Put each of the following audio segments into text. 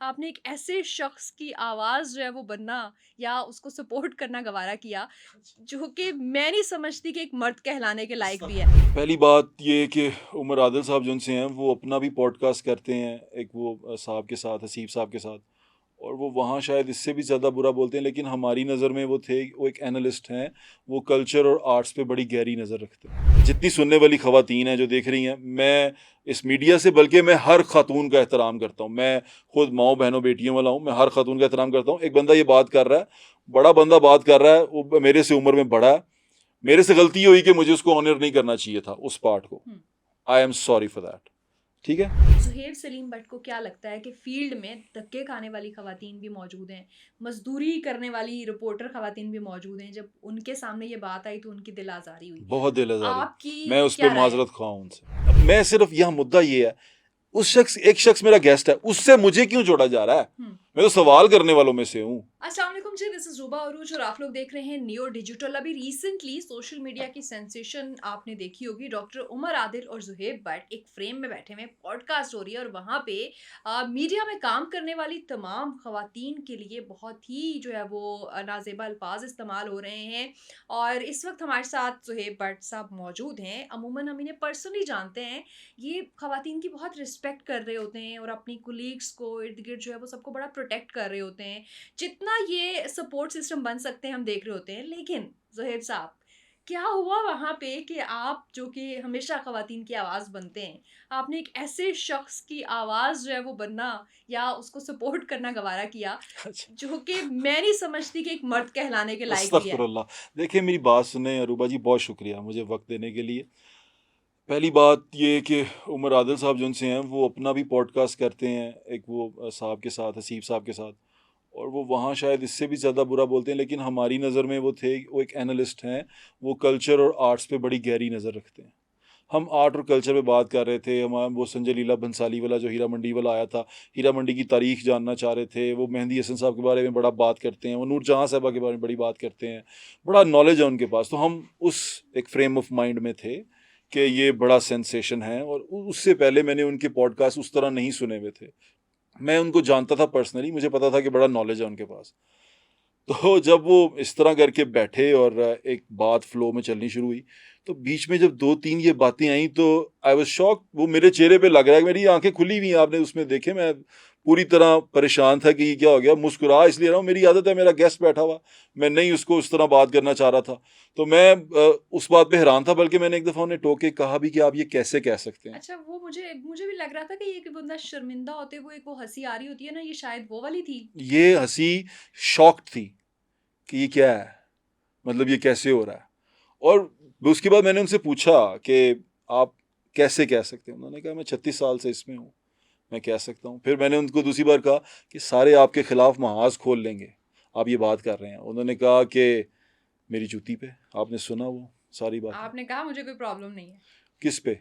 आपने एक ऐसे शख्स की आवाज़ जो है वो बनना या उसको सपोर्ट करना गवारा किया, जो कि मैं नहीं समझती कि एक मर्द कहलाने के लायक भी है। पहली बात ये कि उमर आदिल साहब जो उनसे हैं वो अपना भी पॉडकास्ट करते हैं एक वो साहब के साथ हसीब साहब के साथ और वो वहाँ शायद इससे भी ज़्यादा बुरा बोलते हैं लेकिन हमारी नज़र में वो एक एनालिस्ट हैं। वो कल्चर और आर्ट्स पे बड़ी गहरी नज़र रखते हैं। जितनी सुनने वाली ख़वातीन हैं जो देख रही हैं, मैं इस मीडिया से बल्कि मैं हर ख़ातून का एहतराम करता हूँ। मैं खुद माओ बहनों बेटियों वाला हूँ, मैं हर ख़ातून का एहतराम करता हूँ। एक बंदा ये बात कर रहा है, बड़ा बंदा बात कर रहा है, वो मेरे से उम्र में बड़ा है। मेरे से गलती हुई कि मुझे उसको ऑनर नहीं करना चाहिए था उस पार्ट को। हुँ। I am sorry for that. ठीक है। सुहेब सलीम भट्ट को क्या लगता है कि फ़ील्ड में धक्के खाने वाली ख़वातीन भी मौजूद हैं, मज़दूरी करने वाली रिपोर्टर ख़वातीन भी मौजूद हैं, जब उनके सामने ये बात आई तो उनकी दिल आज़ारी हुई। बहुत दिल आज़ारी। आपकी मैं उस पे क्या राय है? माज़रत ख़्वाह हूँ उनसे। अब मैं सिर्फ़ यहाँ मुद्दा ये है, एक शख्स मेरा गेस्ट है, उससे मुझे क्यों जोड़ा जा रहा है? हुँ। मैं तो सवाल करने वालों में से हूँ। अस्सलाम वालेकुम जी, दिस इज़ रूबा अरूज और आप लोग देख रहे हैं नियो डिजिटल। अभी रिसेंटली सोशल मीडिया की सेंसेशन आपने देखी होगी, डॉक्टर उमर आदिल और ज़ुहैब भट्ट एक फ्रेम में बैठे हुए पॉडकास्ट हो रही है और वहाँ पे मीडिया में काम करने वाली तमाम ख़वातीन के लिए बहुत ही जो है वो नाज़ेबा अल्फाज इस्तेमाल हो रहे हैं। और इस वक्त हमारे साथ ज़ुहैब भट्ट साहब मौजूद हैं। अमूमन हम इन्हें पर्सनली जानते हैं। ये ख़वातीन की बहुत रिस्पेक्ट कर रहे होते हैं और अपनी कुलीग्स को इर्द गिर्द जो है वो सबको बड़ा प्रोटेक्ट कर रहे होते हैं। जितना ये सपोर्ट सिस्टम बन सकते हैं हम देख रहे होते हैं। लेकिन ज़ोहेब साहब, क्या हुआ वहाँ पे कि आप जो कि हमेशा ख़वातीन की आवाज़ बनते हैं, आपने एक ऐसे शख़्स की आवाज़ जो है वो बनना या उसको सपोर्ट करना गवारा किया, अच्छा। जो कि मैं नहीं समझती कि एक मर्द कहलाने के लायक भी है? अस्तगफुरुल्लाह। देखिए मेरी बात सुनें अरूबा जी, बहुत शुक्रिया मुझे वक़्त देने के लिए। पहली बात ये कि उमर आदिल साहब जो उनसे हैं वो अपना भी पॉडकास्ट करते हैं एक वो साहब के साथ हसीब साहब के साथ और वो वहाँ शायद इससे भी ज़्यादा बुरा बोलते हैं लेकिन हमारी नज़र में वो एक एनालिस्ट हैं। वो कल्चर और आर्ट्स पे बड़ी गहरी नज़र रखते हैं। हम आर्ट और कल्चर पे बात कर रहे थे। हमारा वो संजय लीला भंसाली वाला जो हीरा मंडी वाला आया था, हीरा मंडी की तारीख जानना चाह रहे थे। वो मेहंदी हसन साहब के बारे में बड़ा बात करते हैं, वो नूरजहाँ साहिबा के बारे में बड़ी बात करते हैं, बड़ा नॉलेज है उनके पास। तो हम उस एक फ्रेम ऑफ माइंड में थे कि ये बड़ा सेंसेशन है और उससे पहले मैंने उनके पॉडकास्ट उस तरह नहीं सुने हुए थे। मैं उनको जानता था पर्सनली, मुझे पता था कि बड़ा नॉलेज है उनके पास। तो जब वो इस तरह करके बैठे और एक बात फ्लो में चलनी शुरू हुई, तो बीच में जब 2-3 ये बातें आई तो आई वाज़ शॉक्ड। वो मेरे चेहरे पे लग रहा है कि मेरी आँखें खुली हुई हैं, आपने उसमें देखे। मैं पूरी तरह परेशान था कि ये क्या हो गया? मुस्कुरा इसलिए रहा हूँ, मेरी आदत है, मेरा गेस्ट बैठा हुआ, मैं नहीं उसको उस तरह बात करना चाह रहा था। तो मैं उस बात पे हैरान था, बल्कि मैंने एक दफ़ा उन्हें टोक के कहा भी कि आप ये कैसे कह सकते हैं? अच्छा, वो मुझे मुझे भी लग रहा था कि ये कि बंदा शर्मिंदा होते हुए एक वो हँसी आ रही होती है ना, ये शायद वो वाली थी। ये हँसी शॉक्ड थी कि ये क्या है? मतलब ये कैसे हो रहा है? और उसके बाद मैंने उनसे पूछा कि आप कैसे कह सकते हैं? उन्होंने कहा मैं 36 साल से इसमें हूँ, मैं कह सकता हूँ। फिर मैंने उनको दूसरी बार कहा कि सारे आपके खिलाफ महाज खोल लेंगे, आप ये बात कर रहे हैं। उन्होंने कहा कि मेरी जूती पे, आपने सुना वो सारी बातें? आपने कहा मुझे कोई प्रॉब्लम नहीं है। किस पे?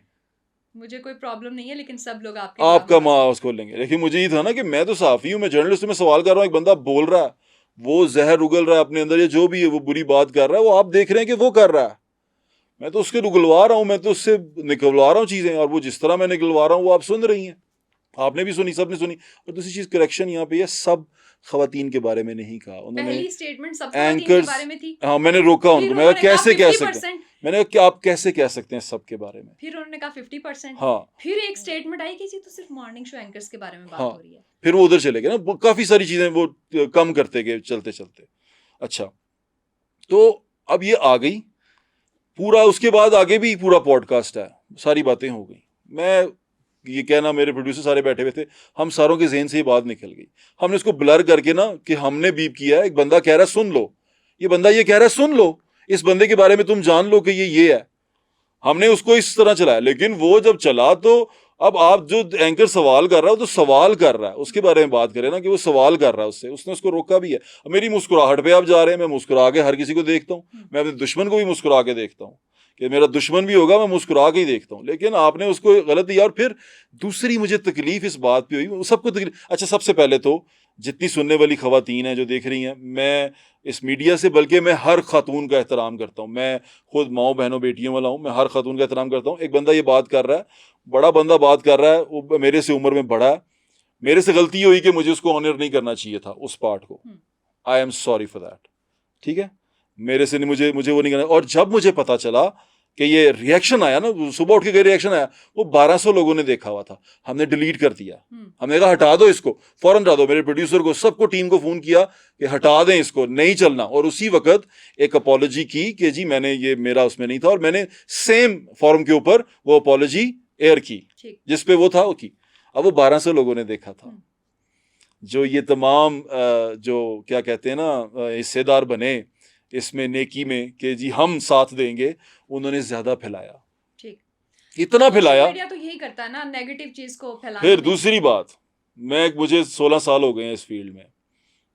मुझे कोई प्रॉब्लम नहीं है लेकिन सब लोग आपके खिलाफ आपका महाज़ महाज खोल लेंगे। लेकिन मुझे ये था ना कि मैं तो सहाफ़ी हूँ, मैं जर्नलिस्ट हूँ, मैं सवाल कर रहा हूँ, एक बंदा बोल रहा है, वो ज़हर उगल रहा है अपने अंदर या जो भी है, वो बुरी बात कर रहा है, वो आप देख रहे हैं कि वो कर रहा है। मैं तो उसके उगलवा रहा हूँ, मैं तो उससे निकलवा रहा हूँ चीज़ें, और वो जिस तरह मैं निकलवा रहा हूँ वो आप सुन रही हैं। आपने भी सुनी, सबने सुनी। और दूसरी चीज़, करेक्शन यहाँ पे है, सब ख़वातीन के बारे में नहीं कहा उन्होंने। पहली स्टेटमेंट सब ख़वातीन के एंकर्स, बारे में थी। हाँ, मैंने रोका फिर उनको, मैं कहा उन्होंने कहा कैसे कह सकते हैं? 50%। मैंने कहा कि आप कैसे कह सकते हैं सबके बारे में? फिर उन्होंने कहा 50%। हाँ, फिर एक स्टेटमेंट आई कि जी तो सिर्फ मॉर्निंग शो एंकर्स के बारे में हाँ। बात हो रही है। फिर वो उधर चले गए ना, वो काफ़ी सारी चीज़ें वो कम करते गए चलते-चलते। अच्छा, तो अब ये आ गई, पूरा उसके बाद आगे भी पूरा पॉडकास्ट है, सारी बातें हो गई। मैं ये कहना, मेरे प्रोड्यूसर सारे बैठे हुए थे, हम सारों के ज़हन से ये बात निकल गई। हमने उसको ब्लर करके ना कि हमने बीप किया है, एक बंदा कह रहा है सुन लो, ये बंदा ये कह रहा है सुन लो, इस बंदे के बारे में तुम जान लो कि ये है। हमने उसको इस तरह चलाया, लेकिन वो जब चला तो अब आप जो एंकर सवाल कर रहा है, वो तो सवाल कर रहा है, उसके बारे में बात करें ना कि वो सवाल कर रहा है उससे, उसने उसको रोका भी है। मेरी मुस्कुराहट पे आप जा रहे हैं, मैं मुस्कुरा के हर किसी को देखता हूँ, हुँ। मैं अपने दुश्मन को भी मुस्कुरा के देखता हूँ कि मेरा दुश्मन भी होगा, मैं मुस्कुरा के ही देखता हूँ। लेकिन आपने उसको गलत दिया। और फिर दूसरी मुझे तकलीफ इस बात पे हुई, सबको तकलीफ। अच्छा, सबसे पहले तो जितनी सुनने वाली खवातीन हैं जो देख रही हैं, मैं इस मीडिया से बल्कि मैं हर खातून का एहतराम करता हूँ। मैं खुद माओ बहनों बेटियों वाला हूँ, मैं हर खातून का एहतराम करता हूँ। एक बंदा ये बात कर रहा है, बड़ा बंदा बात कर रहा है, वो मेरे से उम्र में बड़ा है, मेरे से गलती हुई कि मुझे उसको ऑनर नहीं करना चाहिए था उस पार्ट को। आई एम सॉरी फॉर दैट। ठीक है, मेरे से नहीं, मुझे वो नहीं करना। और जब मुझे पता चला कि ये रिएक्शन आया ना, सुबह उठ के गए रिएक्शन आया, वो 1200 लोगों ने देखा हुआ था, हमने डिलीट कर दिया। हमने कहा हटा दो इसको, फौरन हटा दो। मेरे प्रोड्यूसर को, सबको, टीम को फोन किया कि हटा दें इसको, नहीं चलना। और उसी वक्त एक अपॉलॉजी की कि जी मैंने, ये मेरा उसमें नहीं था, और मैंने सेम फॉर्म के ऊपर वो अपॉलॉजी एयर की जिस पे वो था वो की। अब वो 1200 लोगों ने देखा था। जो ये तमाम जो क्या कहते हैं ना हिस्सेदार बने इसमें नेकी में कि जी हम साथ देंगे, उन्होंने ज्यादा फैलाया, ठीक, इतना फैलाया। मीडिया तो यही करता है ना, नेगेटिव चीज को फैलाने फिर में। दूसरी बात, मुझे 16 साल हो गए हैं इस फील्ड में।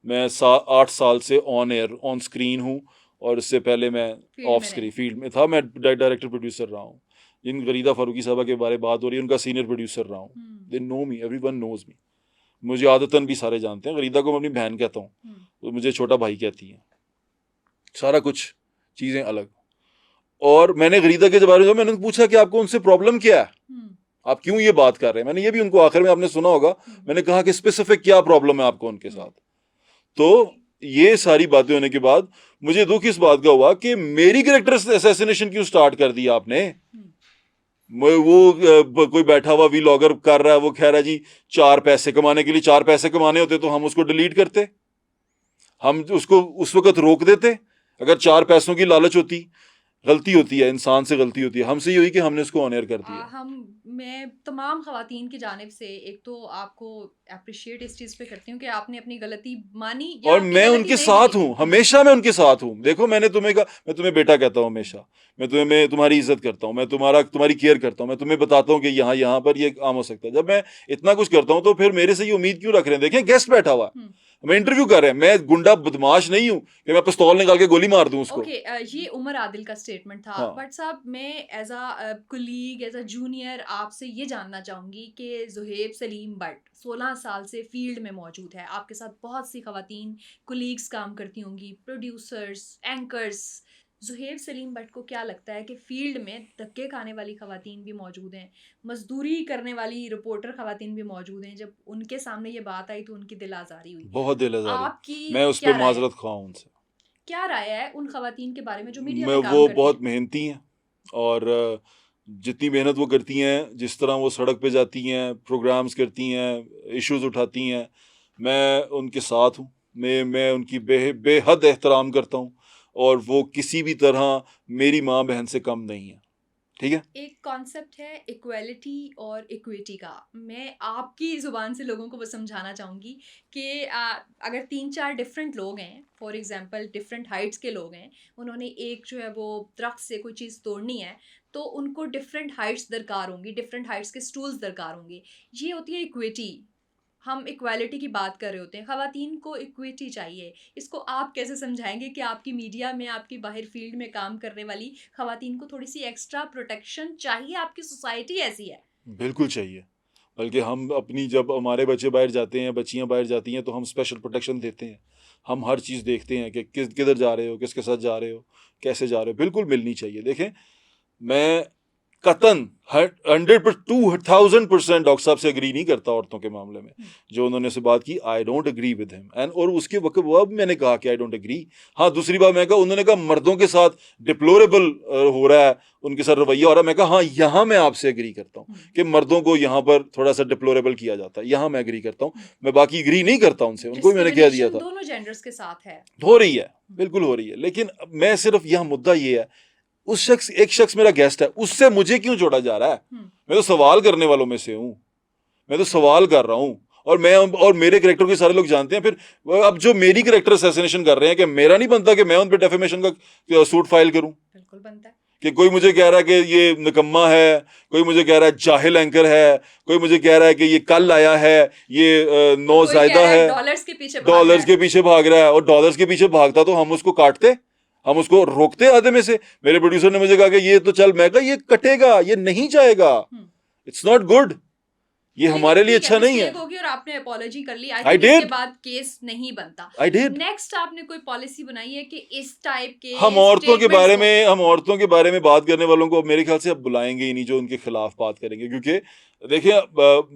मैं 8 साल से ऑन एयर, ऑन स्क्रीन हूँ, और इससे पहले मैं ऑफ स्क्रीन फील्ड में था। मैं डायरेक्टर प्रोड्यूसर रहा हूँ। जिन गरीदा फारूकी साहबा के बारे बात हो रही है, उनका सीनियर प्रोड्यूसर रहा हूँ। They know me, everyone knows me. मुझे आदतन भी सारे जानते हैं। गरीदा को मैं अपनी बहन कहता हूँ, तो मुझे छोटा भाई कहती है। सारा कुछ चीजें अलग। और मैंने गरीदा के बारे में मैंने पूछा कि आपको उनसे प्रॉब्लम क्या है, आप क्यों ये बात कर रहे हैं। मैंने ये भी उनको, आखिर में आपने सुना होगा, मैंने कहा कि स्पेसिफिक क्या प्रॉब्लम है आपको उनके साथ। तो ये सारी बातें होने के बाद मुझे दुख इस बात का हुआ कि मेरी कैरेक्टर असैसिनेशन क्यों स्टार्ट कर दिया आपने। वो कोई बैठा हुआ व्लॉगर कर रहा है, वो कह रहा है जी 4 पैसे कमाने के लिए, 4 पैसे कमाने होते तो हम उसको डिलीट करते, हम उसको उस वक्त रोक देते। अगर 4 पैसों की लालच होती, गलती होती है, इंसान से गलती होती है, हमसे ये हुई कि हमने उसको ऑनर कर दिया। मैं तमाम खवातीन की जानिब से एक तो आपको अप्रिशिएट इस चीज़ पे करती हूँ कि आपने अपनी गलती मानी, या और आपकी मैं गलती उनके नहीं साथ मिली। हूँ, हमेशा मैं उनके साथ हूँ। देखो मैंने तुम्हें कहा, मैं तुम्हें बेटा कहता हूँ हमेशा, मैं तुम्हारी इज्जत करता हूँ, मैं तुम्हारी केयर करता हूँ, मैं तुम्हें बताता हूँ कि यहाँ पर ये काम हो सकता है। जब मैं इतना कुछ करता हूँ तो फिर मेरे से ये उम्मीद क्यों रख रहे हैं। देखें गेस्ट बैठा हुआ है, मैं इंटरव्यू कर रहे हैं, मैं गुंडा बदमाश नहीं हूँ कि मैं पिस्तौल निकाल के गोली मार दूं उसको। ये उमर आदिल का स्टेटमेंट था। बट साहब, मैं as a colleague, as a junior आपसे ये जानना चाहूँगी कि ज़ुहैब सलीम बट 16 साल से फील्ड में मौजूद है, आपके साथ बहुत सी खवातीन कुलीग्स काम करती होंगी, producers, anchors. Zuhaib Salim but को क्या लगता है कि फील्ड में धक्के खाने वाली खवातीन भी मौजूद हैं, मजदूरी करने वाली रिपोर्टर खवातीन भी मौजूद हैं? जब उनके सामने ये बात आई तो उनकी दिल आज़ारी हुई। बहुत दिल आज़ारी। आपकी मैं उस क्या पर राय है? माजरत ख्वाह हूं उनसे। क्या राय है उन खवातीन के बारे में जो मीडिया मैं में काम वो करती बहुत हैं? मेहनती हैं, और जितनी मेहनत वो करती हैं, जिस तरह वो सड़क पे जाती हैं, प्रोग्राम्स करती हैं, इश्यूज उठाती हैं, मैं उनके साथ हूँ। मैं उनकी बेहद एहतराम करता हूँ, और वो किसी भी तरह मेरी माँ बहन से कम नहीं है। ठीक है, एक कॉन्सेप्ट है इक्वालिटी और इक्विटी का। मैं आपकी ज़ुबान से लोगों को वो समझाना चाहूँगी कि अगर 3-4 डिफरेंट लोग हैं, फॉर एग्जांपल डिफरेंट हाइट्स के लोग हैं, उन्होंने एक जो है वो दरख्त से कोई चीज़ तोड़नी है, तो उनको डिफरेंट हाइट्स दरकार होंगी, डिफरेंट हाइट्स के स्टूल्स दरकार होंगे। ये होती है इक्विटी। हम इक्वालिटी की बात कर रहे होते हैं, ख़वातीन को इक्विटी चाहिए। इसको आप कैसे समझाएंगे कि आपकी मीडिया में, आपकी बाहर फील्ड में काम करने वाली ख़वातीन को थोड़ी सी एक्स्ट्रा प्रोटेक्शन चाहिए? आपकी सोसाइटी ऐसी है। बिल्कुल चाहिए। बल्कि हम अपनी, जब हमारे बच्चे बाहर जाते हैं, बच्चियां बाहर जाती हैं, तो हम स्पेशल प्रोटेक्शन देते हैं। हम हर चीज़ देखते हैं कि किधर जा रहे हो, किसके साथ जा रहे हो, कैसे जा रहे हो। बिल्कुल मिलनी चाहिए। देखें, मैं कतन 100% डॉक्टर साहब से एग्री नहीं करता औरतों के मामले में। जो उन्होंने से बात की, I don't agree with him, and और उसके वक्त वो, अब मैंने कहा कि आई डोंट एग्री। हाँ, दूसरी बात मैं कहा, उन्होंने कहा मर्दों के साथ डिप्लोरेबल हो रहा है, उनके साथ रवैया हो रहा है। मैं कहा हाँ, यहाँ मैं आपसे एग्री करता हूँ कि मर्दों को यहाँ पर थोड़ा सा डिप्लोरेबल किया जाता है, यहाँ मैं एग्री करता हूँ। मैं बाकी एग्री नहीं करता उनसे, उनको भी मैंने कह दिया था। दोनों जेंडर्स के साथ है, हो रही है, बिल्कुल हो रही है। लेकिन मैं सिर्फ यहाँ मुद्दा ये है, एक शख्स मेरा गेस्ट है, उससे मुझे क्यों जोड़ा जा रहा है? मैं तो सवाल करने वालों में से हूं, मैं तो सवाल कर रहा हूं। और मेरे कैरेक्टर के सारे लोग जानते हैं। फिर अब जो मेरी कैरेक्टर असैसिनेशन कर रहे हैं, कि मेरा नहीं बनता कि मैं उन पे डेफेमेशन का सूट फाइल करूं? बिल्कुल बनता है। कि कोई मुझे कह रहा है कि ये निकम्मा है, कोई मुझे कह रहा है जाहिल एंकर है, कोई मुझे कह रहा है कि ये कल आया है, ये नौजायदा है, डॉलर्स के पीछे भाग रहा है। और डॉलर्स के पीछे भागता तो हम उसको काटते, हम उसको रोकते आधे में से। मेरे प्रोड्यूसर ने मुझे कहा कि ये तो चल, मैं कहा ये कटेगा, ये नहीं जाएगा, इट्स नॉट गुड, ये हमारे लिए ठीक है, अच्छा नहीं है। मिस्टेक होगी और आपने अपॉलॉजी कर ली, आई आई थिंक इसके डिड बाद केस नहीं बनता। आई डिड नेक्स्ट आपने कोई पॉलिसी बनाई है कि इस टाइप के हम औरतों के स्टेटमेंट्स बारे को में हम औरतों के बारे में बात करने वालों को अब मेरे ख्याल से अब बुलाएंगे ही नहीं जो उनके खिलाफ बात करेंगे, क्योंकि देखिए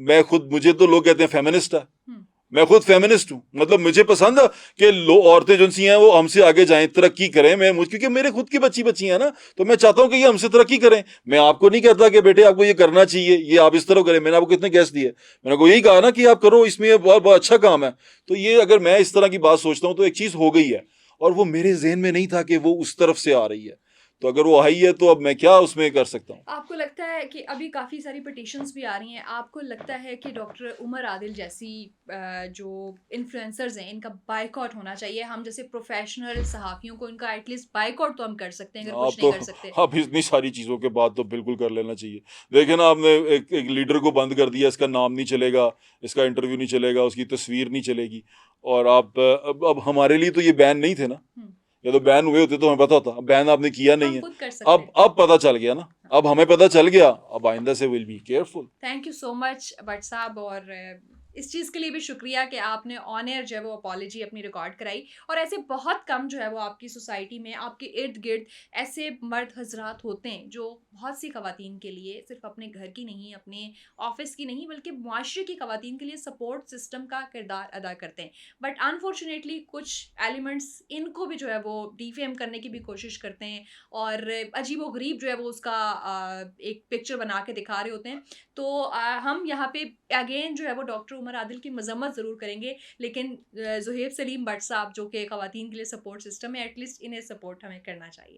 मैं खुद, मुझे तो लोग कहते हैं फेमिनिस्ट है, हम्म, मैं खुद फेमिनिस्ट हूँ। मतलब मुझे पसंद है कि औरतें जो सी हैं वो हमसे आगे जाएं, तरक्की करें। क्योंकि मेरे खुद की बच्ची हैं ना, तो मैं चाहता हूँ कि ये हमसे तरक्की करें। मैं आपको नहीं कहता कि बेटे आपको ये करना चाहिए, ये आप इस तरह करें। मैंने आपको कितने गेस्ट दिए, मैंने आपको यही कहा ना कि आप करो, इसमें ये बहुत बहुत अच्छा काम है। तो ये अगर मैं इस तरह की बात सोचता हूँ तो एक चीज हो गई है, और वो मेरे जहन में नहीं था कि वो उस तरफ से आ रही है। तो अगर वो आई है तो अब मैं क्या उसमें कर सकता हूँ। आपको लगता है कि अभी काफ़ी सारी पिटिशंस भी आ रही हैं, आपको लगता है कि डॉक्टर उमर आदिल जैसी जो इन्फ्लुएंसर्स हैं इनका बायकॉट होना चाहिए? हम जैसे प्रोफेशनल सहाफ़ियों को इनका एटलीस्ट बायकॉट तो हम कर सकते हैं, अगर आप कुछ तो नहीं कर सकते। आप इतनी सारी चीज़ों के बाद तो बिल्कुल कर लेना चाहिए। देखिए ना, आपने एक लीडर को बंद कर दिया, इसका नाम नहीं चलेगा, इसका इंटरव्यू नहीं चलेगा, उसकी तस्वीर नहीं चलेगी। और आप अब हमारे लिए तो ये बैन नहीं थे ना, हुँ, या तो बैन हुए होते तो हमें पता था। बैन आपने किया नहीं हम है। खुद कर सकते हैं। अब पता चल गया ना, हाँ। अब हमें पता चल गया, अब आइंदा से will be careful. Thank you so much Bhatt साहब, और इस चीज़ के लिए भी शुक्रिया कि आपने ऑन एयर जो है वो अपॉलॉजी अपनी रिकॉर्ड कराई। और ऐसे बहुत कम जो है वो आपकी सोसाइटी में, आपके इर्द गिर्द ऐसे मर्द हजरात होते हैं जो बहुत सी खवातीन के लिए, सिर्फ अपने घर की नहीं, अपने ऑफिस की नहीं, बल्कि मुआशरे की खवातीन के लिए सपोर्ट सिस्टम का किरदार अदा करते हैं। बट अनफॉर्चुनेटली कुछ एलिमेंट्स इनको भी जो है वो डिफेम करने की भी कोशिश करते हैं, और अजीबो गरीब जो है वो उसका एक पिक्चर बना के दिखा रहे होते हैं। तो हम यहाँ पे अगेन जो है वो डॉक्टर उमर आदिल की मजम्मत ज़रूर करेंगे, लेकिन ज़ुहैब सलीम भट्ट साहब जो कि ख़वातीन के लिए सपोर्ट सिस्टम है, एटलीस्ट इन्हें सपोर्ट हमें करना चाहिए।